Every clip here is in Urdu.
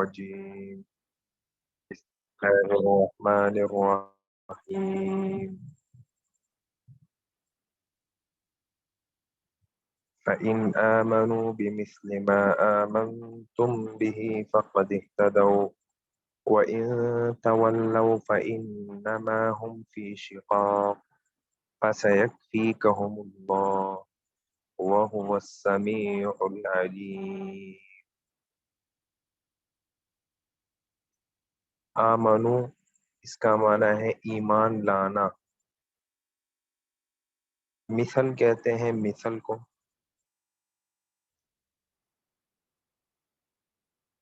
الرجيم بسم الله الرحمن الرحيم فإن آمنوا بمثل ما آمنتم به فقد اهتدوا وإن تولوا فإنما هم في شقاق فسيكفيكهم الله وهو السميع العليم. آمنو اس کا معنی ہے ایمان لانا. مثل کہتے ہیں مثل کو.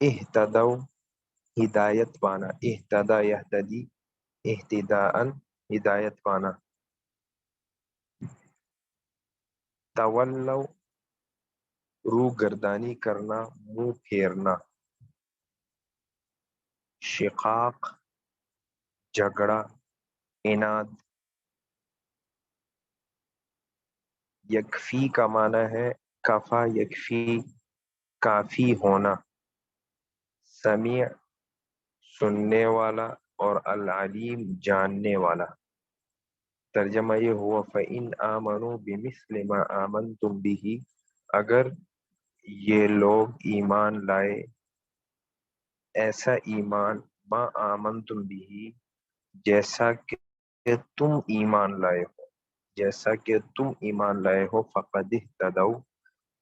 اہتدو ہدایت پانا، اہتدا یہتدی اہتداءً ہدایت پانا. تولو روح گردانی کرنا، منہ پھیرنا. شقاق جھگڑا، اناد. یکفی کا معنی ہے کفا یکفی کافی ہونا. سمیع سننے والا اور العلیم جاننے والا. ترجمہ یہ ہوا فَإِنْ آمَنُوا بِمِثْلِ مَا آمَنْتُمْ بِهِ، اگر یہ لوگ ایمان لائے ایسا ایمان ما آمنتم به جیسا کہ تم ایمان لائے ہو، جیسا کہ تم ایمان لائے ہو. فقد اہتدوا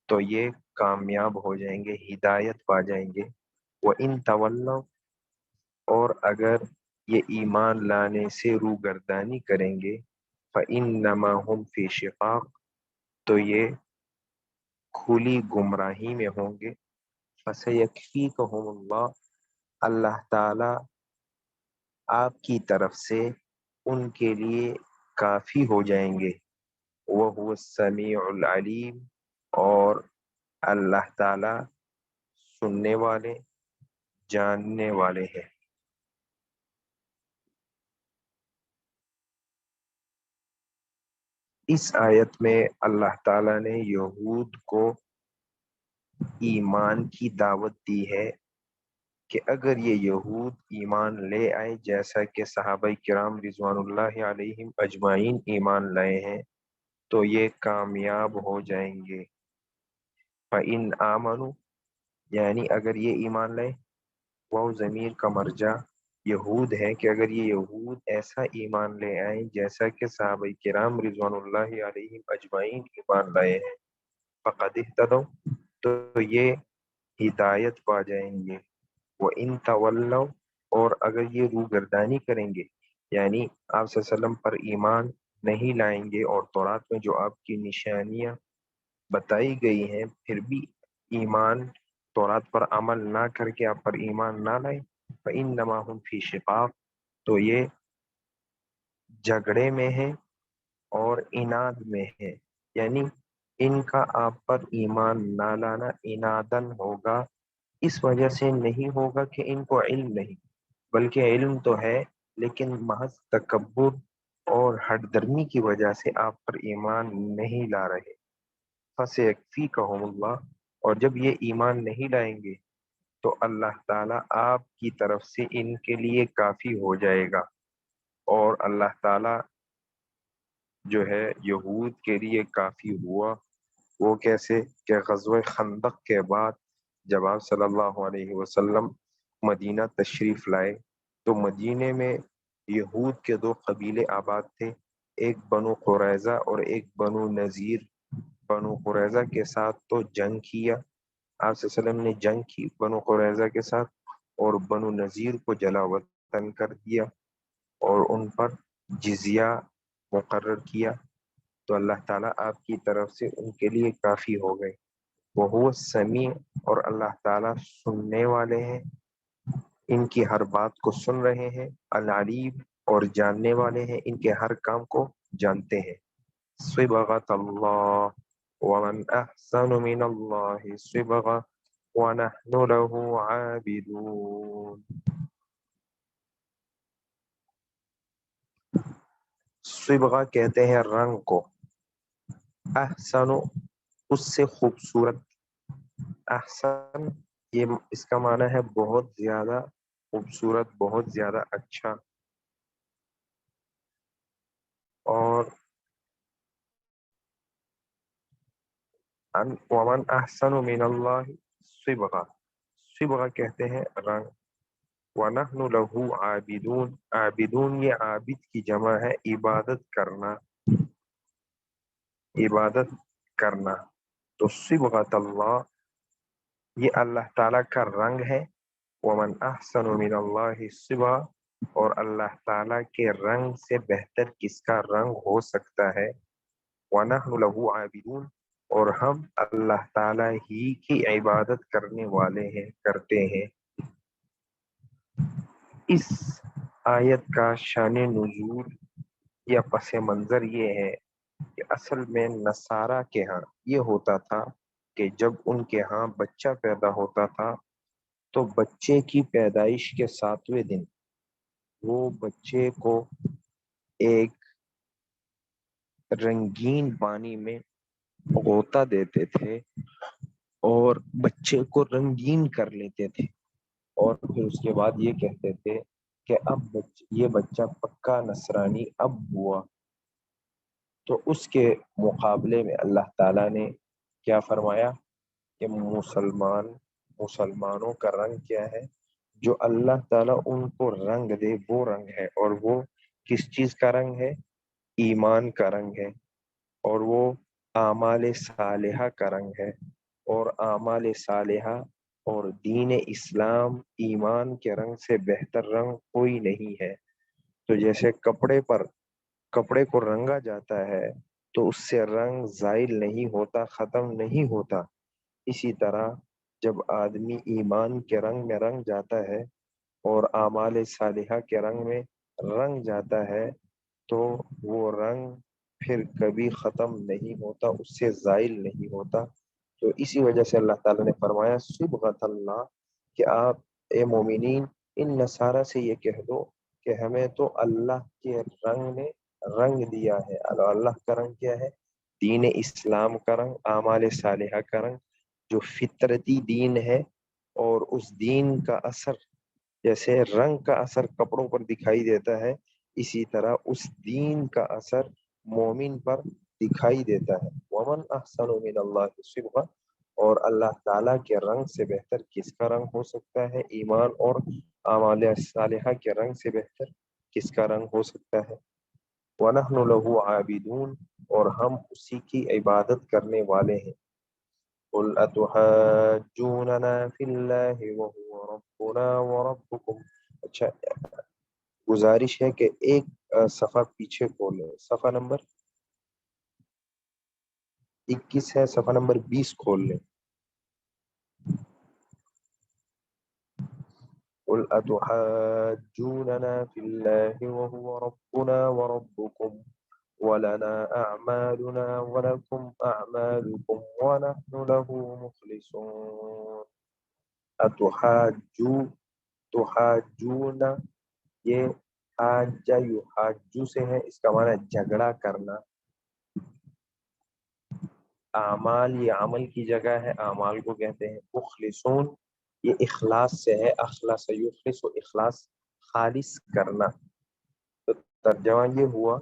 تو یہ کامیاب ہو جائیں گے، ہدایت پا جائیں گے. وَإِن تولوا اور اگر یہ ایمان لانے سے روگردانی کریں گے، فَإِنَّمَا هُمْ فِي شِقَاقٍ تو یہ کھلی گمراہی میں ہوں گے. فَسَيَكْفِيكَهُمُ اللَّهُ اللہ تعالی آپ کی طرف سے ان کے لیے کافی ہو جائیں گے. وَهُوَ السَّمِيعُ الْعَلِيمُ اور اللہ تعالی سننے والے جاننے والے ہیں. اس آیت میں اللہ تعالیٰ نے یہود کو ایمان کی دعوت دی ہے کہ اگر یہ یہود ایمان لے آئے جیسا کہ صحابہ کرام رضوان اللہ علیہم اجمعین ایمان لائے ہیں تو یہ کامیاب ہو جائیں گے. فَإِنْ آمَنُوا یعنی اگر یہ ایمان لائے، وہ ضمیر کا مرجع یہود ہے کہ اگر یہ یہود ایسا ایمان لے آئیں جیسا کہ صحابہ کرام رضوان اللہ علیہم اجمعین ایمان لائے ہیں، فقد اہتدوا تو یہ ہدایت پا جائیں گے. وَإِن تولوا اور اگر یہ روگردانی کریں گے، یعنی آپ صلی اللہ علیہ وسلم پر ایمان نہیں لائیں گے اور تورات میں جو آپ کی نشانیاں بتائی گئی ہیں پھر بھی ایمان تورات پر عمل نہ کر کے آپ پر ایمان نہ لائیں، فَإِنَّمَا هُمْ فِي شِقَاقٍ تو یہ جھگڑے میں ہیں اور اناد میں ہیں. یعنی ان کا آپ پر ایمان نہ لانا انادن ہوگا، اس وجہ سے نہیں ہوگا کہ ان کو علم نہیں، بلکہ علم تو ہے لیکن محض تکبر اور ہٹ درمی کی وجہ سے آپ پر ایمان نہیں لا رہے. فَسَيَكْفِيكَهُمُ اللَّهُ اور جب یہ ایمان نہیں لائیں گے تو اللہ تعالیٰ آپ کی طرف سے ان کے لیے کافی ہو جائے گا. اور اللہ تعالیٰ جو ہے یہود کے لیے کافی ہوا. وہ کیسے کہ غزوہ خندق کے بعد جب آپ صلی اللہ علیہ وسلم مدینہ تشریف لائے تو مدینے میں یہود کے دو قبیلے آباد تھے، ایک بنو قریظہ اور ایک بنو نذیر. بنو قریظہ کے ساتھ تو جنگ کیا، آپ صلی اللہ علیہ وسلم نے جنگ کی بنو قریظہ کے ساتھ، اور بنو نذیر کو جلا وطن کر دیا اور ان پر جزیہ مقرر کیا. تو اللہ تعالیٰ آپ کی طرف سے ان کے لیے کافی ہو گئے. وَهُوَ السَّمِيعُ اور اللہ تعالیٰ سننے والے ہیں، ان کی ہر بات کو سن رہے ہیں. العلیم اور جاننے والے ہیں، ان کے ہر کام کو جانتے ہیں. صبغۃ اللہ ومن احسن من اللہ صبغہ ونحن له عابدون. صبغہ کہتے ہیں رنگ کو، احسن اس سے خوبصورت، احسن یہ اس کا معنی ہے بہت زیادہ خوبصورت، بہت زیادہ اچھا. اور ومن احسن من اللہ صبغہ، صبغہ کہتے ہیں رنگ. وَنَحْنُ لَهُ عَابِدُونَ، عابدون یہ عابد کی جمع ہے، عبادت کرنا، عبادت کرنا. تو صبغۃ اللہ یہ اللہ تعالیٰ کا رنگ ہے. وَمَنْ أَحْسَنُ مِنَ اللَّهِ صِبْغًا، اور اللہ تعالیٰ کے رنگ سے بہتر کس کا رنگ ہو سکتا ہے. وَنَحْنُ لَهُ عَابِدُونَ، اور ہم اللہ تعالیٰ ہی کی عبادت کرنے والے ہیں، کرتے ہیں. اس آیت کا شان نزول یا پس منظر یہ ہے کہ اصل میں نصارہ کے ہاں یہ ہوتا تھا کہ جب ان کے ہاں بچہ پیدا ہوتا تھا تو بچے کی پیدائش کے 7ویں دن وہ بچے کو ایک رنگین پانی میں غوطہ دیتے تھے اور بچے کو رنگین کر لیتے تھے، اور پھر اس کے بعد یہ کہتے تھے کہ اب یہ بچہ پکا نصرانی اب ہوا. تو اس کے مقابلے میں اللہ تعالیٰ نے کیا فرمایا کہ مسلمانوں کا رنگ کیا ہے، جو اللہ تعالیٰ ان کو رنگ دے وہ رنگ ہے. اور وہ کس چیز کا رنگ ہے؟ ایمان کا رنگ ہے، اور وہ اعمال صالحہ کا رنگ ہے. اور اعمال صالحہ اور دین اسلام ایمان کے رنگ سے بہتر رنگ کوئی نہیں ہے. تو جیسے کپڑے کو رنگا جاتا ہے تو اس سے رنگ زائل نہیں ہوتا، ختم نہیں ہوتا. اسی طرح جب آدمی ایمان کے رنگ میں رنگ جاتا ہے اور اعمال صالحہ کے رنگ میں رنگ جاتا ہے تو وہ رنگ پھر کبھی ختم نہیں ہوتا، اس سے زائل نہیں ہوتا. تو اسی وجہ سے اللہ تعالیٰ نے فرمایا صبغۃ اللہ، کہ آپ اے مومنین ان نصارہ سے یہ کہہ دو کہ ہمیں تو اللہ کے رنگ نے رنگ دیا ہے. اللہ کا رنگ کیا ہے؟ دین اسلام کا رنگ، اعمال صالحہ کا رنگ، جو فطرتی دین ہے. اور اس دین کا اثر جیسے رنگ کا اثر کپڑوں پر دکھائی دیتا ہے، اسی طرح اس دین کا اثر مومن پر دکھائی دیتا ہے. ومن احسن من اللہ صبغا، اور اللہ تعالیٰ کے رنگ سے بہتر کس کا رنگ ہو سکتا ہے؟ ایمان اور اعمال صالحہ کے رنگ سے بہتر کس کا رنگ ہو سکتا ہے؟ وَنَحْنُ لَهُ عَابِدُونَ، اور ہم اسی کی عبادت کرنے والے ہیں. قُلْ أَتُحَاجُّونَنَا فِي اللَّهِ وَهُوَ رَبُّنَا وَرَبُّكُمْ. اچھا، گزارش ہے کہ ایک صفحہ پیچھے کھولیں، صفحہ نمبر 21 ہے، صفحہ نمبر 20 کھول لیں. قُلْ أَتُحَاجُّونَنَا فِي اللَّهِ وَهُوَ رَبُّنَا وَرَبُّكُمْ وَلَنَا أَعْمَالُنَا وَلَكُمْ أَعْمَالُكُمْ وَنَحْنُ لَهُ مُخْلِصُونَ. تحاجون، یہ حاجہ یحاجو سے ہے، اس کا معنی جھگڑا کرنا. اعمال یہ عمل کی جگہ ہے، اعمال کو کہتے ہیں. مخلصون یہ اخلاص سے ہے، اخلاص یخلص و اخلاص خالص کرنا. تو ترجمہ یہ ہوا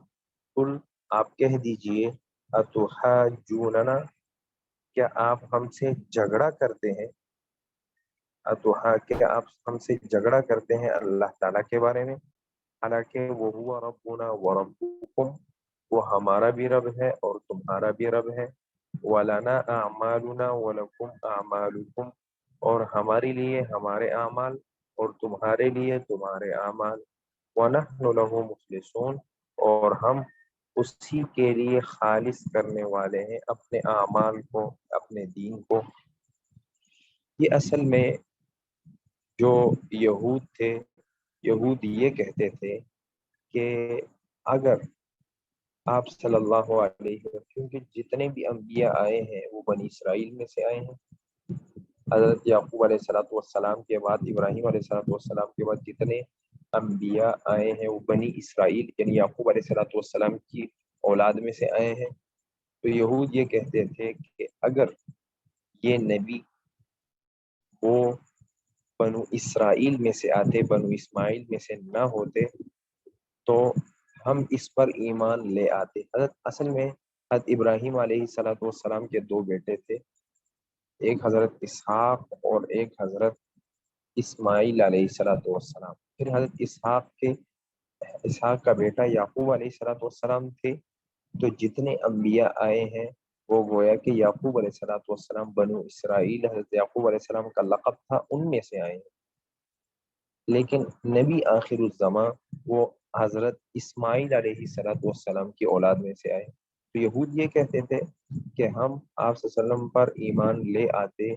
قل آپ کہہ دیجئے اتحاجوننا کیا آپ ہم سے جھگڑا کرتے ہیں، کیا آپ ہم سے جھگڑا کرتے ہیں اللہ تعالیٰ کے بارے میں، حالانکہ وہ ہوا ربنا وربکم، وہ ہمارا بھی رب ہے اور تمہارا بھی رب ہے. وَلَنَا أَعْمَالُنَا وَلَكُمْ أَعْمَالُكُمْ، اور ہمارے لیے ہمارے اعمال اور تمہارے لیے تمہارے اعمال. وَنَحْنُ لَهُ مُخْلِصُونَ، اور ہم اسی کے لیے خالص کرنے والے ہیں اپنے اعمال کو، اپنے دین کو. یہ اصل میں جو یہود تھے، یہود یہ کہتے تھے کہ اگر آپ صلی اللہ علیہ وسلم، کیونکہ جتنے بھی انبیاء آئے ہیں وہ بنی اسرائیل میں سے آئے ہیں. حضرت یعقوب علیہ الصلوۃ والسلام کے بعد، ابراہیم علیہ الصلوۃ والسلام کے بعد جتنے انبیاء آئے ہیں وہ بنی اسرائیل یعنی یعقوب علیہ الصلوۃ والسلام کی اولاد میں سے آئے ہیں. تو یہود یہ کہتے تھے کہ اگر یہ نبی وہ بنو اسرائیل میں سے آتے، بنو اسماعیل میں سے نہ ہوتے تو ہم اس پر ایمان لے آتے۔ اصل میں حضرت ابراہیم علیہ السلام کے دو بیٹے تھے، ایک حضرت اسحاق اور ایک حضرت اسماعیل علیہ السلام۔ پھر حضرت اسحاق کا بیٹا یعقوب علیہ السلام تھے۔ تو جتنے انبیاء آئے ہیں وہ گویا کہ یعقوب علیہ السلام، بنو اسرائیل حضرت یعقوب علیہ السلام کا لقب تھا، ان میں سے آئے ہیں۔ لیکن نبی آخر الزماں وہ حضرت اسماعیل علیہ السلام کی اولاد میں سے آئے۔ تو یہود یہ کہتے تھے کہ ہم آپ صلی اللہ علیہ وسلم پر ایمان لے آتے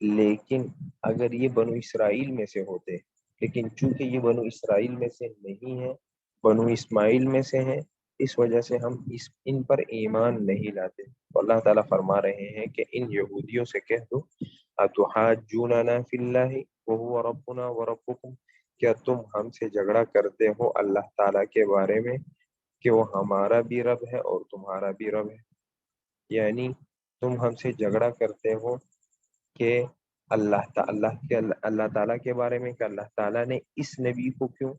لیکن اگر یہ بنو اسرائیل میں سے ہوتے، لیکن چونکہ یہ بنو اسرائیل میں سے نہیں ہیں، بنو اسماعیل میں سے ہیں، اس وجہ سے ہم ان پر ایمان نہیں لاتے۔ تو اللہ تعالیٰ فرما رہے ہیں کہ ان یہودیوں سے کہہ دو اتحاجوننا فی اللہ وہو ربنا وربکم، کیا تم ہم سے جھگڑا کرتے ہو اللہ تعالیٰ کے بارے میں کہ وہ ہمارا بھی رب ہے اور تمہارا بھی رب ہے؟ یعنی تم ہم سے جھگڑا کرتے ہو کہ اللہ تعالیٰ کے بارے میں کہ اللہ تعالیٰ نے اس نبی کو کیوں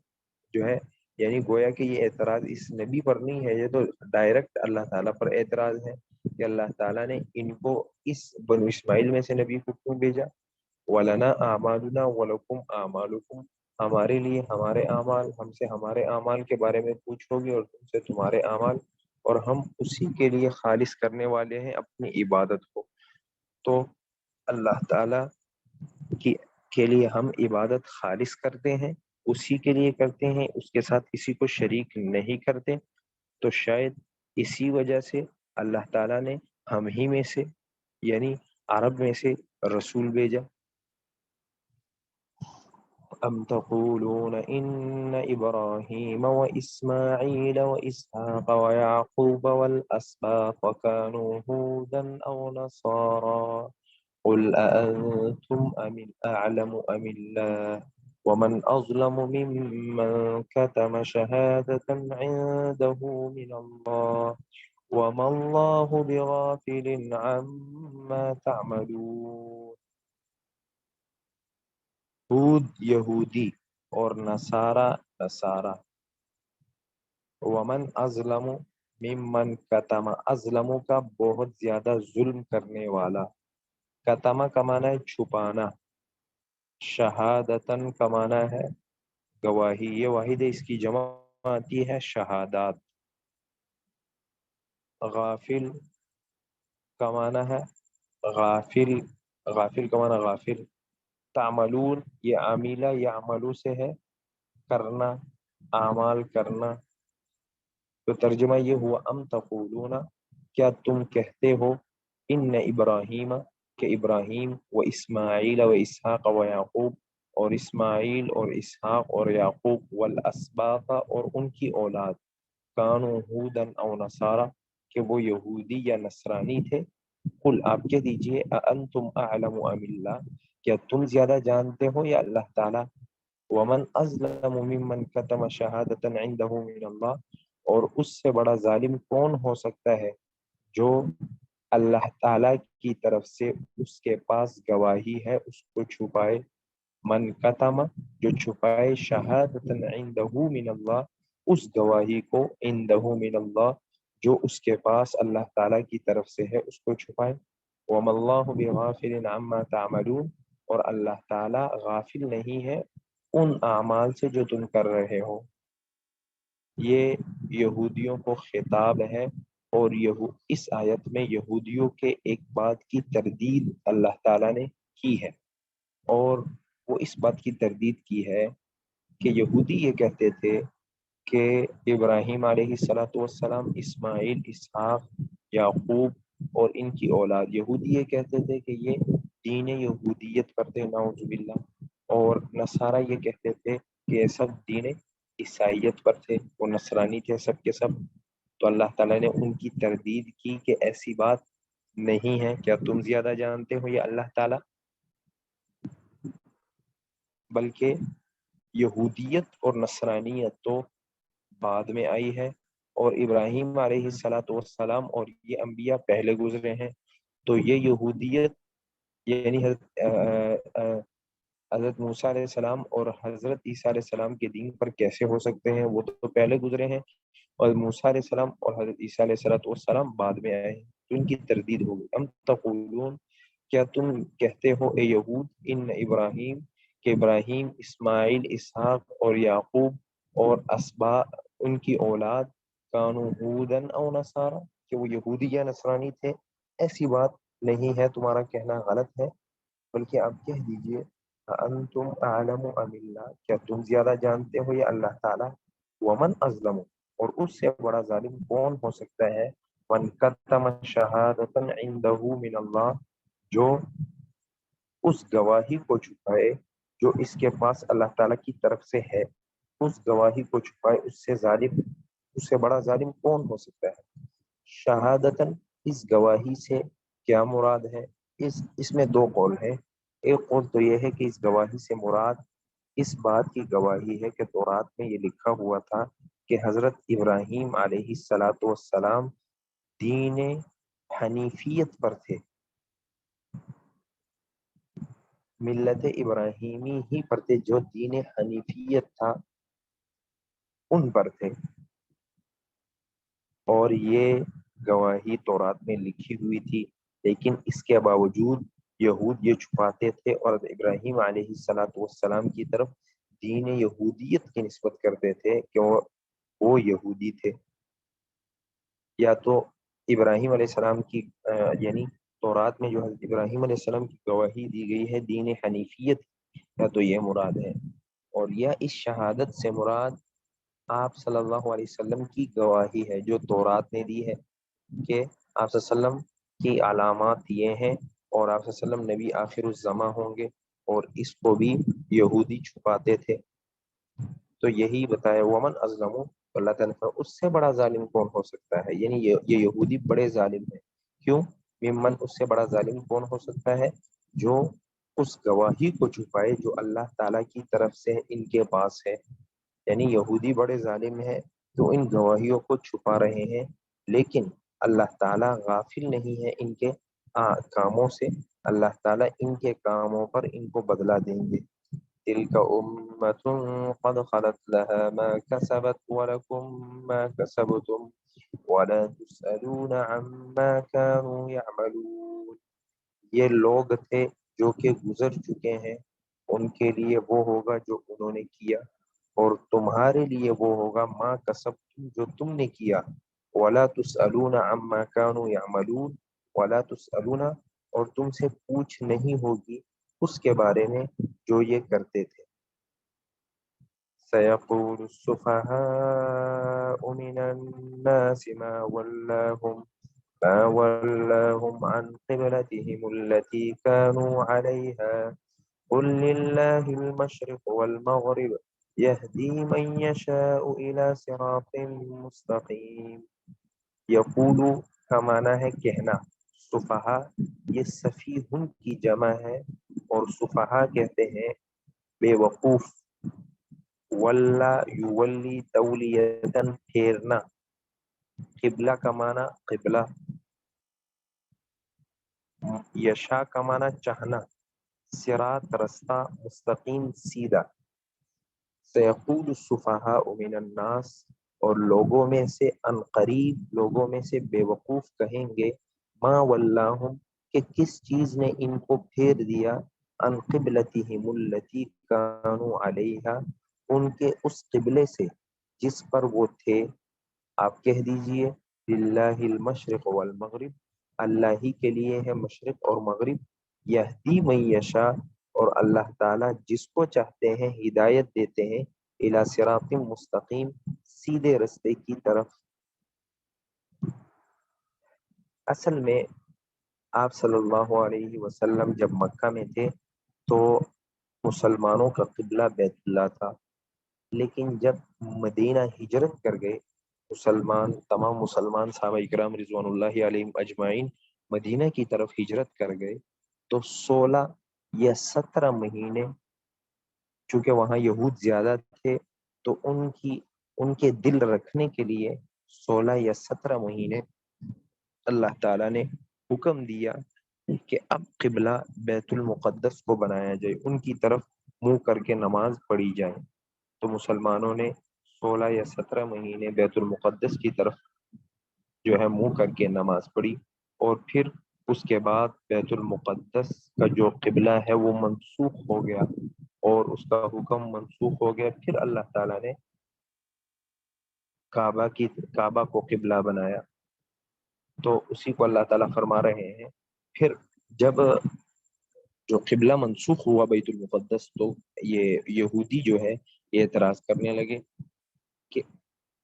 جو ہے، یعنی گویا کہ یہ اعتراض اس نبی پر نہیں ہے، یہ تو ڈائریکٹ اللہ تعالیٰ پر اعتراض ہے کہ اللہ تعالیٰ نے ان کو اس بنو اسماعیل میں سے نبی کو کیوں بھیجا۔ وَلَنَا أَعْمَالُنَا وَلَكُمْ أَعْمَالُكُمْ، ہمارے لیے ہمارے اعمال، ہم سے ہمارے اعمال کے بارے میں پوچھو گے اور تم سے تمہارے اعمال، اور ہم اسی کے لیے خالص کرنے والے ہیں اپنی عبادت کو۔ تو اللہ تعالیٰ کے لیے ہم عبادت خالص کرتے ہیں، اسی کے لیے کرتے ہیں، اس کے ساتھ کسی کو شریک نہیں کرتے۔ تو شاید اسی وجہ سے اللہ تعالیٰ نے ہم ہی میں سے یعنی عرب میں سے رسول بھیجا۔ ام تقولون ان ابراہیم واسماعیل واسحاق ویعقوب والاسباط كانوا هودا او نصارا قل أأنتم أعلم أم الله ومن أظلم ممن كتم شهادة عنده من الله وما الله بغافل عما تعملون۔ ہود یہودی اور نصارہ۔ ومن اظلم ممن کتم، اظلم کا بہت زیادہ ظلم کرنے والا، کتم کا معنی ہے چھپانا، شہادتن کا معنی ہے گواہی، یہ واحد ہے، اس کی جمع آتی ہے شہادات۔ غافل کا معنی ہے غافل، غافل کا معنی غافل۔ تعملون یہ عاملہ یعملو سے ہے، کرنا، اعمال کرنا۔ تو ترجمہ یہ ہوا ام تقولون، کیا تم کہتے ہو، ان ابراہیم کہ ابراہیم و اسماعیل و اسحاق و یعقوب، اور اسماعیل اور اسحاق اور یعقوب، والاسباط اور ان کی اولاد، کانوا ہودن او نصارا کہ وہ یہودی یا نصرانی تھے۔ قل آپ کہہ دیجئے اانتم اعلم ام اللہ، کیا تم زیادہ جانتے ہو یا اللہ تعالیٰ؟ ومن اظلم ممن کتم شہادۃ عنده من اللہ، اور اس سے بڑا ظالم کون ہو سکتا ہے جو اللہ تعالیٰ کی طرف سے اس کے پاس گواہی ہے اس کو چھپائے۔ من کتم جو چھپائے، شہادۃ عنده من اللہ اس گواہی کو، عنده من اللہ جو اس کے پاس اللہ تعالیٰ کی طرف سے ہے اس کو چھپائے۔ وما اللہ بغافل عما تعملون، اور اللہ تعالیٰ غافل نہیں ہے ان اعمال سے جو تم کر رہے ہو۔ یہ یہودیوں کو خطاب ہے، اور اس آیت میں یہودیوں کے ایک بات کی تردید اللہ تعالیٰ نے کی ہے، اور وہ اس بات کی تردید کی ہے کہ یہودی یہ کہتے تھے کہ ابراہیم علیہ السلام، اسماعیل، اسحاق، یعقوب اور ان کی اولاد، یہودی یہ کہتے تھے کہ یہ دین یہودیت پر تھے نعوذ باللہ، اور نصارہ یہ کہتے تھے کہ یہ سب دین عیسائیت پر تھے، وہ نصرانی تھے سب کے سب۔ تو اللہ تعالیٰ نے ان کی تردید کی کہ ایسی بات نہیں ہے، کیا تم زیادہ جانتے ہو یا اللہ تعالیٰ؟ بلکہ یہودیت اور نصرانیت تو بعد میں آئی ہے، اور ابراہیم علیہ السلام اور یہ انبیاء پہلے گزرے ہیں۔ تو یہ یہودیت یعنی حضرت موسیٰ علیہ السلام اور حضرت عیسیٰ علیہ السلام کے دین پر کیسے ہو سکتے ہیں؟ وہ تو پہلے گزرے ہیں، اور موسیٰ علیہ السلام اور حضرت عیسیٰ علیہ السلام بعد میں آئے ہیں، تو ان کی تردید ہوگی۔ ام تقولون، کیا تم کہتے ہو اے یہود، ان ابراہیم، کہ ابراہیم، اسماعیل، اسحاق اور یعقوب اور اسبا ان کی اولاد، کانوا ہودن او نصارا، کہ وہ یہودی یا نصرانی تھے؟ ایسی بات نہیں ہے، تمہارا کہنا غلط ہے، بلکہ آپ کہہ دیجئے انتم اعلم ام اللہ، کیا تم زیادہ جانتے ہو یا اللہ تعالیٰ؟ ومن ازلم، اور اس سے بڑا ظالم کون ہو سکتا ہے؟ من کتم شہادتا عنده من اللہ، جو اس گواہی کو چھپائے جو اس کے پاس اللہ تعالیٰ کی طرف سے ہے، اس گواہی کو چھپائے، اس سے ظالم، اس سے بڑا ظالم کون ہو سکتا ہے؟ شہادتن، اس گواہی سے کیا مراد ہے؟ اس میں دو قول ہے۔ ایک قول تو یہ ہے کہ اس گواہی سے مراد اس بات کی گواہی ہے کہ تورات میں یہ لکھا ہوا تھا کہ حضرت ابراہیم علیہ السلام دین حنیفیت پر تھے، ملت ابراہیمی ہی پر تھے، جو دین حنیفیت تھا ان پر تھے، اور یہ گواہی تورات میں لکھی ہوئی تھی، لیکن اس کے باوجود یہود یہ چھپاتے تھے اور ابراہیم علیہ السلام کی طرف دین یہودیت کی نسبت کرتے تھے کہ وہ یہودی تھے۔ یا تو ابراہیم علیہ السلام کی یعنی تورات میں جو حضرت ابراہیم علیہ السلام کی گواہی دی گئی ہے دین حنیفیت، یا تو یہ مراد ہے، اور یا اس شہادت سے مراد آپ صلی اللہ علیہ وسلم کی گواہی ہے جو تورات نے دی ہے کہ آپ صلی اللہ علیہ وسلم کی علامات یہ ہیں، اور آپ صلی اللہ علیہ وسلم نبی آخر الزماں ہوں گے، اور اس کو بھی یہودی چھپاتے تھے۔ تو یہی بتایا ومن ازلم، اللہ تعالیٰ نے اس سے بڑا ظالم کون ہو سکتا ہے، یعنی یہ یہودی بڑے ظالم ہیں۔ کیوں؟ ممن، اس سے بڑا ظالم کون ہو سکتا ہے جو اس گواہی کو چھپائے جو اللہ تعالیٰ کی طرف سے ان کے پاس ہے، یعنی یہودی بڑے ظالم ہیں جو ان گواہیوں کو چھپا رہے ہیں، لیکن اللہ تعالیٰ غافل نہیں ہے ان کے کاموں سے، اللہ تعالیٰ ان کے کاموں پر ان کو بدلہ دیں گے۔ تلک امت قد خلت لها ما كسبت ولكم ما كسبتم ولا تسألون عما كانوا يعملون، یہ لوگ تھے جو کہ گزر چکے ہیں، ان کے لیے وہ ہوگا جو انہوں نے کیا، اور تمہارے لیے وہ ہوگا ما کسبتم، جو تم نے کیا، ولا تسألون عما كانوا يعملون، ولا تسألون، اور تم سے پوچھ نہیں ہوگی اس کے بارے میں جو یہ کرتے تھے۔ سيقول السفهاء من الناس ما ولاهم عن قبلتهم التي كانوا عليها قل لله المشرق والمغرب يهدي من يشاء إلى صراط مستقيم۔ یقولو کا معنی ہے کہنا، سفہا یہ سفیہن کی جمع ہے، اور سفہا کہتے ہیں بے وقوف، ولا یولی تولیتن پھیرنا، قبلہ کا معنی قبلہ، یشا کا معنی چاہنا، صراط رستہ، مستقیم سیدھا۔ سیقول السفہاء من الناس، اور لوگوں میں سے عنقریب، لوگوں میں سے بے وقوف کہیں گے، ما ولاہم، کہ کس چیز نے ان کو پھیر دیا، عن قبلتہم التی کانوا علیہا، ان کے اس قبلے سے جس پر وہ تھے۔ آپ کہہ دیجئے للہ المشرق والمغرب، اللہ ہی کے لیے ہے مشرق اور مغرب، یہدی من یشاء، اور اللہ تعالیٰ جس کو چاہتے ہیں ہدایت دیتے ہیں، الی صراط مستقیم، سیدھے رستے کی طرف۔ اصل میں آپ صلی اللہ علیہ وسلم جب مکہ میں تھے تو مسلمانوں کا قبلہ بیت اللہ تھا، لیکن جب مدینہ ہجرت کر گئے تمام مسلمان صحابہ اکرام رضوان اللہ علیہم اجمعین مدینہ کی طرف ہجرت کر گئے، تو 16 یا 17 مہینے، چونکہ وہاں یہود زیادہ تھے تو ان کے دل رکھنے کے لیے 16 یا 17 مہینے اللہ تعالیٰ نے حکم دیا کہ اب قبلہ بیت المقدس کو بنایا جائے، ان کی طرف منہ کر کے نماز پڑھی جائے۔ تو مسلمانوں نے 16 یا 17 مہینے بیت المقدس کی طرف جو ہے منہ کر کے نماز پڑھی، اور پھر اس کے بعد بیت المقدس کا جو قبلہ ہے وہ منسوخ ہو گیا، اور اس کا حکم منسوخ ہو گیا۔ پھر اللہ تعالیٰ نے کعبہ کو قبلہ بنایا۔ تو اسی کو اللہ تعالیٰ فرما رہے ہیں، پھر جب جو قبلہ منسوخ ہوا بیت المقدس، تو یہ یہودی جو ہے یہ اعتراض کرنے لگے کہ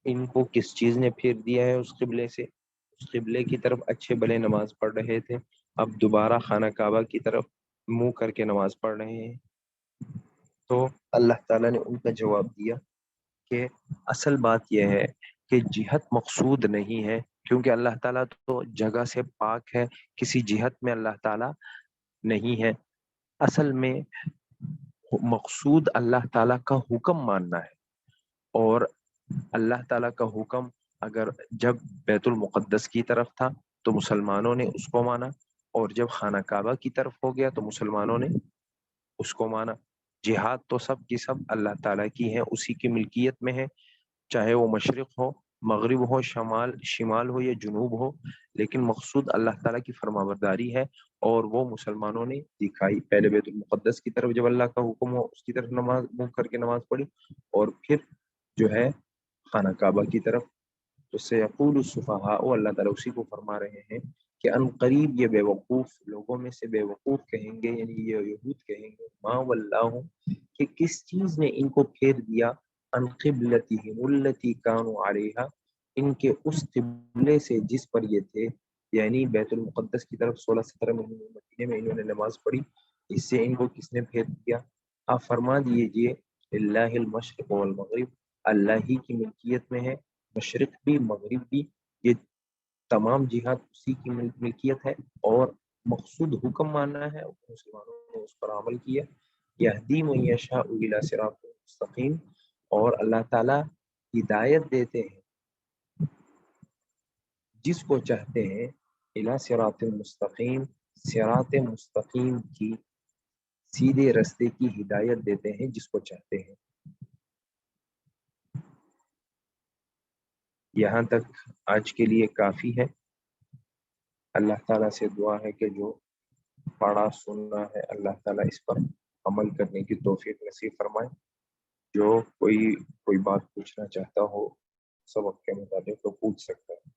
ان کو کس چیز نے پھیر دیا ہے اس قبلے سے۔ اس قبلے کی طرف اچھے بھلے نماز پڑھ رہے تھے، اب دوبارہ خانہ کعبہ کی طرف منہ کر کے نماز پڑھ رہے ہیں۔ تو اللہ تعالیٰ نے ان کا جواب دیا کہ اصل بات یہ ہے کہ جہت مقصود نہیں ہے، کیونکہ اللہ تعالیٰ تو جگہ سے پاک ہے، کسی جہت میں اللہ تعالیٰ نہیں ہے۔ اصل میں مقصود اللہ تعالیٰ کا حکم ماننا ہے، اور اللہ تعالیٰ کا حکم اگر جب بیت المقدس کی طرف تھا تو مسلمانوں نے اس کو مانا، اور جب خانہ کعبہ کی طرف ہو گیا تو مسلمانوں نے اس کو مانا۔ جہاد تو سب کی سب اللہ تعالیٰ کی ہے، اسی کی ملکیت میں ہے، چاہے وہ مشرق ہو، مغرب ہو، شمال ہو یا جنوب ہو، لیکن مقصود اللہ تعالیٰ کی فرمانبرداری ہے، اور وہ مسلمانوں نے دکھائی۔ پہلے بیت المقدس کی طرف جب اللہ کا حکم ہو اس کی طرف نماز منہ کر کے نماز پڑھی، اور پھر جو ہے خانہ کعبہ کی طرف۔ تو سیقول السفہاء، اللہ تعالیٰ اسی کو فرما رہے ہیں کہ ان قریب یہ بے وقوف لوگوں میں سے بے وقوف کہیں گے، یعنی یہ یہود کہیں گے، ما واللہم، کہ کس چیز نے ان کو پھیر دیا، عن قبلتہم التی کانوا علیہا، ان کے اس قبلے سے جس پر یہ تھے، یعنی بیت المقدس کی طرف 16-17 مہینے میں انہوں نے نماز پڑھی، اس سے ان کو کس نے پھیر دیا؟ آپ فرما دیجئے اللہ المشرق والمغرب، اللہ ہی کی ملکیت میں ہے، مشرق بھی مغرب بھی، یہ تمام جہاد اسی کی ملکیت ہے، اور مقصود حکم ماننا ہے، مسلمانوں نے اس پر عمل کیا۔ یہدی من یشاء الی صراط مستقیم، اور اللہ تعالیٰ ہدایت دیتے ہیں جس کو چاہتے ہیں، الی صراط مستقیم، صراط مستقیم کی، سیدھے رستے کی ہدایت دیتے ہیں جس کو چاہتے ہیں۔ یہاں تک آج کے لیے کافی ہے۔ اللہ تعالیٰ سے دعا ہے کہ جو پڑھا سننا ہے اللہ تعالیٰ اس پر عمل کرنے کی توفیق نصیب فرمائے۔ جو کوئی بات پوچھنا چاہتا ہو سبق کے مطابق تو پوچھ سکتا ہے۔